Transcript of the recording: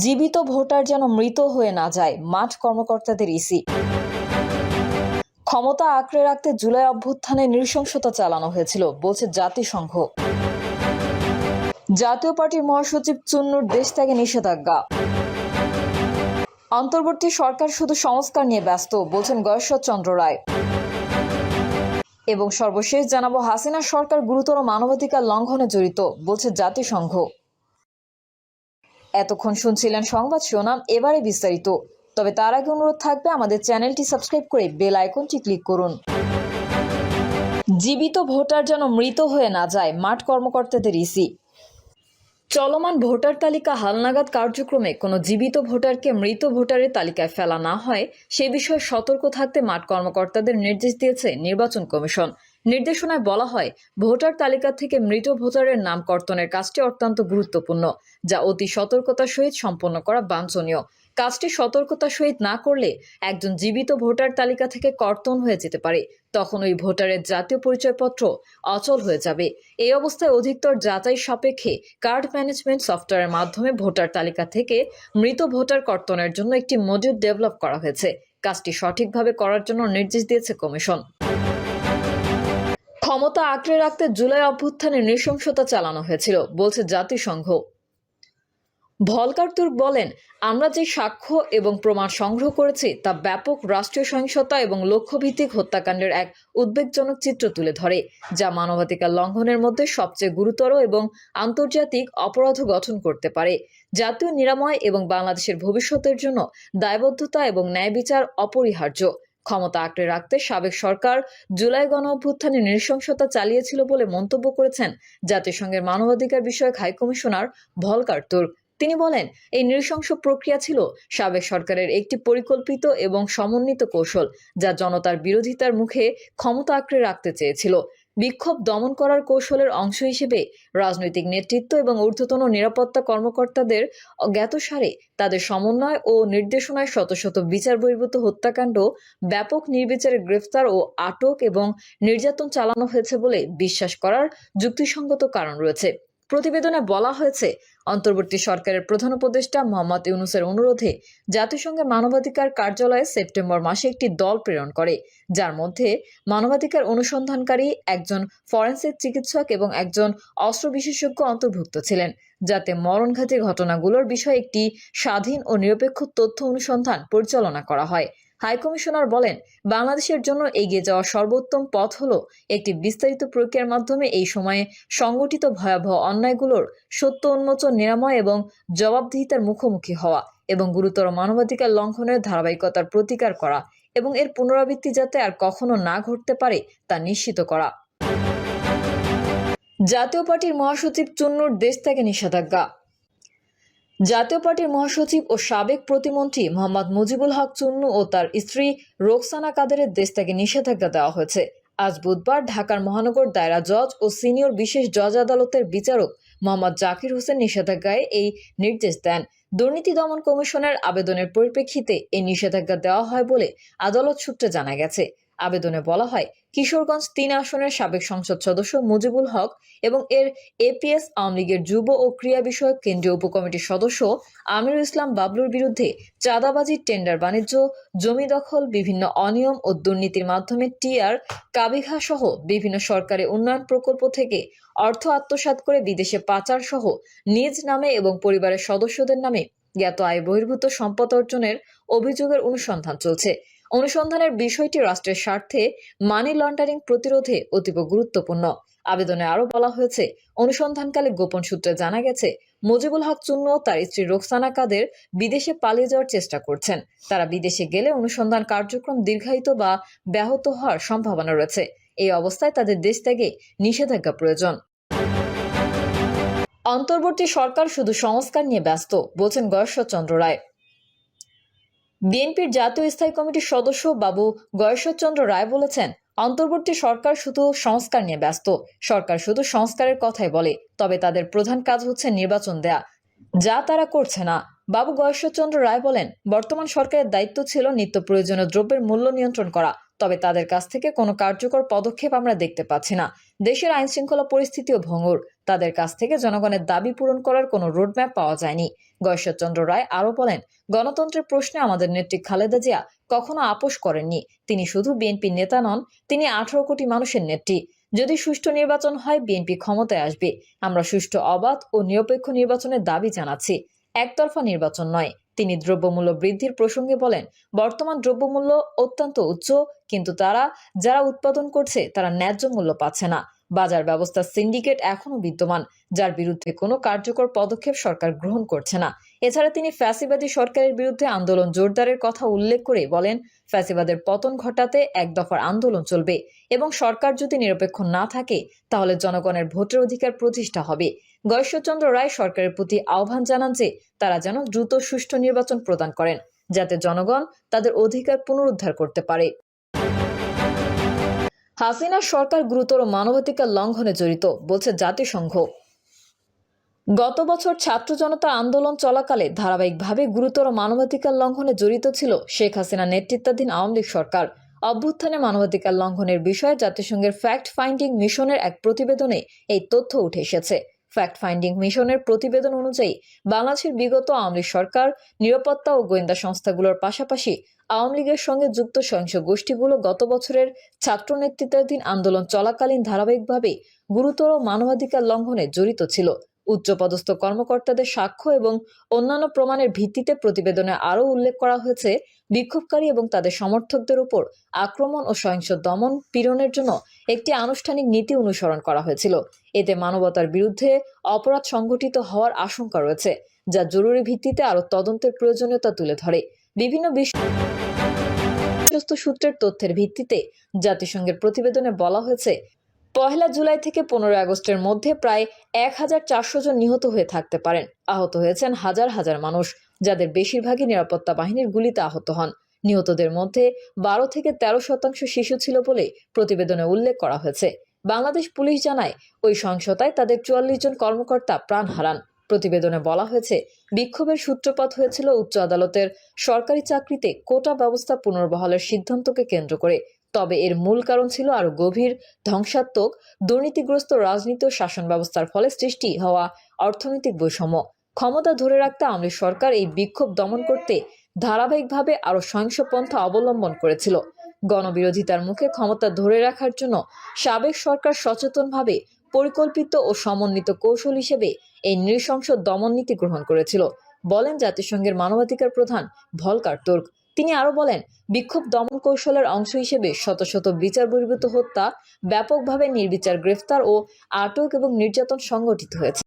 জীবিত ভোটার যেন মৃত হয়ে না যায়, মাঠ কর্মকর্তাদের ইসি। ক্ষমতা আঁকড়ে রাখতে জুলাই অভ্যুত্থানে নৃশংসতা চালানো হয়েছিল বলছে জাতিসংঘ। জাতীয় পার্টির মহাসচিব চুন্নুর দেশ ত্যাগে নিষেধাজ্ঞা। অন্তর্বর্তী সরকার শুধু সংস্কার নিয়ে ব্যস্ত বলছেন গয়েশ্বরচন্দ্র রায়। এবং সর্বশেষ জানাবো, হাসিনা সরকার গুরুতর মানবাধিকার লঙ্ঘনে জড়িত বলছে জাতিসংঘ। এতক্ষণ শুনছিলেন সংবাদ শিরোনাম, এবারে বিস্তারিত। তবে তার আগে অনুরোধ থাকবে আমাদের চ্যানেলটি সাবস্ক্রাইব করে বেল আইকনটি ক্লিক করুন। জীবিত ভোটার যেন মৃত হয়ে না যায়, মাঠ কর্মকর্তাদের ইসি। চলমান ভোটার তালিকা হালনাগাদ কার্যক্রমে কোনো জীবিত ভোটারকে মৃত ভোটারের তালিকায় ফেলা না হয় সে বিষয়ে সতর্ক থাকতে মাঠ কর্মকর্তাদের নির্দেশ দিয়েছে নির্বাচন কমিশন। নির্দেশনায় বলা হয়, ভোটার তালিকা থেকে মৃত ভোটারের নাম কর্তনের কাজটি অত্যন্ত গুরুত্বপূর্ণ, যা অতি সতর্কতার সহিত সম্পন্ন করা বাঞ্ছনীয়। কাজটি সতর্কতার সহিত না করলে একজন জীবিত ভোটার তালিকা থেকে কর্তন হয়ে যেতে পারে, তখন ওই ভোটারের জাতীয় পরিচয়পত্র অচল হয়ে যাবে। এই অবস্থায় অধিকতর যাচাই সাপেক্ষে কার্ড ম্যানেজমেন্ট সফটওয়্যারের মাধ্যমে ভোটার তালিকা থেকে মৃত ভোটার কর্তনের জন্য একটি মডিউল ডেভেলপ করা হয়েছে। কাজটি সঠিকভাবে করার জন্য নির্দেশ দিয়েছে কমিশন। ক্ষমতা আঁকড়ে রাখতে জুলাই অভ্যুত্থানে নৃশংসতা চালানো হয়েছিল বলছে জাতিসংঘ। ভলকার তুর্ক বলেন, আমরা যে সাক্ষ্য এবং প্রমাণ সংগ্রহ করেছি তা ব্যাপক রাষ্ট্রীয় সহিংসতা এবং লক্ষ্যভিত্তিক হত্যাকাণ্ডের এক উদ্বেগজনক চিত্র তুলে ধরে, যা মানবাধিকার লঙ্ঘনের মধ্যে সবচেয়ে গুরুতর এবং আন্তর্জাতিক অপরাধ গঠন করতে পারে। জাতীয় নিরাময় এবং বাংলাদেশের ভবিষ্যতের জন্য দায়বদ্ধতা এবং ন্যায় বিচার অপরিহার্য। ক্ষমতা আঁকড়ে রাখতে সাবেক সরকার জুলাই গণঅভ্যুত্থানে নৃশংসতা চালিয়েছিল বলে মন্তব্য করেছেন জাতিসংঘের মানবাধিকার বিষয়ক হাইকমিশনার ভলকার তুর্ক। তিনি বলেন, এই নৃশংস প্রক্রিয়া ছিল সাবেক সরকারের একটি পরিকল্পিত এবং সমন্বিত কৌশল, যা জনতার বিরোধিতার মুখে ক্ষমতা আঁকড়ে রাখতে চেয়েছিল। বিক্ষোভ দমন করার কৌশলের অংশ হিসেবে রাজনৈতিক নেতৃত্ব এবং ঊর্ধ্বতন নিরাপত্তা কর্মকর্তাদের অজ্ঞাতসারে তাদের সমন্বয় ও নির্দেশনায় শত শত বিচার বহির্ভূত হত্যাকাণ্ড, ব্যাপক নির্বিচারে গ্রেফতার ও আটক এবং নির্যাতন চালানো হয়েছে বলে বিশ্বাস করার যুক্তিসঙ্গত কারণ রয়েছে। প্রতিবেদনে বলা হয়েছে, অন্তর্বর্তী সরকারের প্রধান উপদেষ্টা মোহাম্মদ ইউনূসের অনুরোধে জাতিসংঘের মানবাধিকার কার্যালয় সেপ্টেম্বর মাসে একটি দল প্রেরণ করে, যার মধ্যে মানবাধিকার অনুসন্ধানকারী, একজন ফরেনসিক চিকিৎসক এবং একজন অস্ত্র বিশেষজ্ঞ অন্তর্ভুক্ত ছিলেন, যাতে মরণঘাতী ঘটনাগুলোর বিষয়ে একটি স্বাধীন ও নিরপেক্ষ তথ্য অনুসন্ধান পরিচালনা করা হয়। হাইকমিশনার বলেন, বাংলাদেশের জন্য এগিয়ে যাওয়া সর্বোত্তম পথ হলো একটি বিস্তারিত প্রক্রিয়ার মাধ্যমে এই সময়ে সংগঠিত ভয়াবহ অন্যায়গুলোর সত্য উন্মোচন, নিরাময় এবং জবাবদিহিতার মুখোমুখি হওয়া এবং গুরুতর মানবাধিকার লঙ্ঘনের ধারাবাহিকতার প্রতিকার করা এবং এর পুনরাবৃত্তি যাতে আর কখনো না ঘটতে পারে তা নিশ্চিত করা। জাতীয় পার্টির মহাসচিব চুন্নুর দেশ ত্যাগে নিষেধাজ্ঞা। জাতীয় পার্টির মহাসচিব ও সাবেক প্রতিমন্ত্রী মোহাম্মদ মুজিবুল হক চুন্নু ও তার স্ত্রী রোকসানা কাদেরের দেশ ত্যাগে নিষেধাজ্ঞা দেওয়া হয়েছে। আজ বুধবার ঢাকার মহানগর দায়রা জজ ও সিনিয়র বিশেষ জজ আদালতের বিচারক মোহাম্মদ জাকির হোসেন নিষেধাজ্ঞায় এই নির্দেশ দেন। দুর্নীতি দমন কমিশনের আবেদনের পরিপ্রেক্ষিতে এই নিষেধাজ্ঞা দেওয়া হয় বলে আদালত সূত্রে জানা গেছে। আবেদনে বলা হয়, কিশোরগঞ্জ ৩ আসনের সাবেক সংসদ সদস্য মুজিবুল হক এবং এর এপিএস আওয়ামী লীগের যুব ও ক্রীড়া বিষয়ক কেন্দ্রীয় উপকমিটির সদস্য আমিরুল ইসলাম বাবলুর বিরুদ্ধে চাঁদাবাজি, টেন্ডার বাণিজ্য, জমি দখল, বিভিন্ন অনিয়ম ও দুর্নীতির মাধ্যমে টিআর, কাবিঘা সহ বিভিন্ন সরকারি উন্নয়ন প্রকল্প থেকে অর্থ আত্মসাৎ করে বিদেশে পাচার সহ নিজ নামে এবং পরিবারের সদস্যদের নামে জ্ঞাত আয় বহির্ভূত সম্পদ অর্জনের অভিযোগের অনুসন্ধান চলছে। অনুসন্ধানের বিষয়টি রাষ্ট্রের স্বার্থে মানি লন্ডারিং প্রতিরোধে অতীব গুরুত্বপূর্ণ। আবেদনে আরও বলা হয়েছে, অনুসন্ধানকালে গোপন সূত্রে জানা গেছে, মুজিবুল হক চুন্নু ও তার স্ত্রী রোকসানা কাদের বিদেশে পালিয়ে যাওয়ার চেষ্টা করছেন। তারা বিদেশে গেলে অনুসন্ধান কার্যক্রম দীর্ঘায়িত বা ব্যাহত হওয়ার সম্ভাবনা রয়েছে। এই অবস্থায় তাদের দেশ ত্যাগে নিষেধাজ্ঞা প্রয়োজন। অন্তর্বর্তী সরকার শুধু সংস্কার নিয়ে ব্যস্ত বলছেন গয়েশ্বরচন্দ্র রায়। বিএনপির জাতীয় স্থায়ী কমিটির সদস্য বাবু গয়েশ্বরচন্দ্র রায় বলেছেন, অন্তর্বর্তী সরকার শুধু সংস্কার নিয়ে ব্যস্ত। সরকার শুধু সংস্কারের কথাই বলে, তবে তাদের প্রধান কাজ হচ্ছে নির্বাচন দেয়া, যা তারা করছে না। বাবু গয়েশ্বরচন্দ্র রায় বলেন, বর্তমান সরকারের দায়িত্ব ছিল নিত্য প্রয়োজনীয় দ্রব্যের মূল্য নিয়ন্ত্রণ করা, তবে তাদের কাছ থেকে কোনো কার্যকর পদক্ষেপ আমরা দেখতে পাচ্ছি না। দেশের আইনশৃঙ্খলা পরিস্থিতিও ভঙ্গুর। তাদের কাছ থেকে জনগণের দাবি পূরণ করার কোনো রোডম্যাপ পাওয়া যায়নি। গয়েশ্বরচন্দ্র রায় আরো বলেন, গণতন্ত্রের প্রশ্নে আমাদের নেত্রী খালেদা জিয়া কখনো আপোষ করেননি। তিনি শুধু বিএনপির নেতা নন, তিনি 18 কোটি মানুষের নেত্রী। যদি সুষ্ঠু নির্বাচন হয়, বিএনপি ক্ষমতায় আসবে। আমরা সুষ্ঠু, অবাধ ও নিরপেক্ষ নির্বাচনের দাবি জানাচ্ছি, একতরফা নির্বাচন নয়। তিনি দ্রব্যমূল্য বৃদ্ধির প্রসঙ্গে বলেন, বর্তমান দ্রব্যমূল্য অত্যন্ত উচ্চ, কিন্তু যারা উৎপাদন করছে তারা ন্যায্য মূল্য পাচ্ছে না। বাজার ব্যবস্থার সিন্ডিকেট এখনো বিদ্যমান, যার বিরুদ্ধে কোনো কার্যকর পদক্ষেপ সরকার গ্রহণ করছে না। এছাড়া তিনি ফ্যাসিবাদী সরকারের বিরুদ্ধে আন্দোলন জোরদারের কথা উল্লেখ করে বলেন, ফ্যাসিবাদের পতন ঘটাতে এক দফার আন্দোলন চলবে এবং সরকার যদি নিরপেক্ষ না থাকে তাহলে জনগণের ভোটের অধিকার প্রতিষ্ঠা হবে। গয়েশ্বরচন্দ্র রায় সরকারের প্রতি আহ্বান জানান যে তারা যেন দ্রুত সুষ্ঠু নির্বাচন প্রদান করেন, যাতে জনগণ তাদের অধিকার পুনরুদ্ধার করতে পারে। হাসিনা সরকার গুরুতর মানবাধিকার লঙ্ঘনে জড়িত, বলছে জাতিসংঘ। গত বছর ছাত্র জনতা আন্দোলন চলাকালে ধারাবাহিকভাবে গুরুতর মানবাধিকার লঙ্ঘনে জড়িত ছিল শেখ হাসিনা নেতৃত্বাধীন আওয়ামী লীগ সরকার। অভ্যুত্থানে মানবাধিকার লঙ্ঘনের বিষয়ে জাতিসংঘের ফ্যাক্ট ফাইন্ডিং মিশনের এক প্রতিবেদনে এই তথ্য উঠে এসেছে। ফ্যাক্ট ফাইন্ডিং মিশনের প্রতিবেদন অনুযায়ী বাংলাদেশের বিগত আওয়ামী লীগ সরকার নিরাপত্তা ও গোয়েন্দা সংস্থাগুলোর পাশাপাশি আওয়ামী লীগের সঙ্গে যুক্ত সহিংস গোষ্ঠীগুলো গত বছরের ছাত্র নেতৃত্বাধীন আন্দোলন চলাকালীন ধারাবাহিকভাবে গুরুতর মানবাধিকার লঙ্ঘনে জড়িত ছিল। উচ্চপদস্থ কর্মকর্তাদের সাক্ষ্য এবং অন্যান্য প্রমাণের ভিত্তিতে প্রতিবেদনে আরও উল্লেখ করা হয়েছে, বিক্ষোভকারী এবং তাদের সমর্থকদের উপর আক্রমণ ও সহিংস দমন পীড়নের জন্য একটি আনুষ্ঠানিক নীতি অনুসরণ করা হয়েছিল। এতে মানবতার বিরুদ্ধে অপরাধ সংঘটিত হওয়ার আশঙ্কা রয়েছে, যা জরুরি ভিত্তিতে আরও তদন্তের প্রয়োজনীয়তা তুলে ধরে। বিভিন্ন বিশ্বস্ত সূত্রের তথ্যের ভিত্তিতে জাতিসংঘের প্রতিবেদনে বলা হয়েছে, 1 জুলাই থেকে 15 আগস্টের মধ্যে প্রায় 1400 জন নিহত হয়ে থাকতে পারেন। আহত হয়েছেন হাজার হাজার মানুষ, যাদের বেশিরভাগই নিরাপত্তা বাহিনীর গুলিতে আহত হন। নিহতদের মধ্যে 12 থেকে 13% শিশু ছিল বলে প্রতিবেদনে উল্লেখ করা হয়েছে। বাংলাদেশ পুলিশ জানায়, ওই সহিংসতায় তাদের 44 জন কর্মকর্তা প্রাণ হারান। প্রতিবেদনে বলা হয়েছে, বিক্ষোভের সূত্রপাত হয়েছিল উচ্চ আদালতের সরকারি চাকরিতে কোটা ব্যবস্থা পুনর্বহালের সিদ্ধান্তকে কেন্দ্র করে। তবে এর মূল কারণ ছিল আরো গভীর ধ্বংসাত্মক দুর্নীতিগ্রস্ত রাজনীতি ও শাসন ব্যবস্থার ফলে সৃষ্টি হওয়া অর্থনৈতিক বৈষম্য। ক্ষমতা ধরে রাখতে আওয়ামী লীগ সরকার এই বিক্ষোভ দমন করতে ধারাবাহিকভাবে আরো সহিংস পন্থা অবলম্বন করেছিল। গণবিরোধিতার মুখে ক্ষমতা ধরে রাখার জন্য সাবেক সরকার সচেতনভাবে পরিকল্পিত ও সমন্বিত কৌশল হিসেবে এই নৃশংস দমন নীতি গ্রহণ করেছিল, বলেন জাতিসংঘের মানবাধিকার প্রধান ভলকার তুর্ক। তিনি আরো বলেন, বিক্ষোভ দমন কৌশলের অংশ হিসেবে শত শত বিচার বহির্ভূত হত্যা, ব্যাপকভাবে নির্বিচার গ্রেফতার ও আটক এবং নির্যাতন সংঘটিত হয়েছে।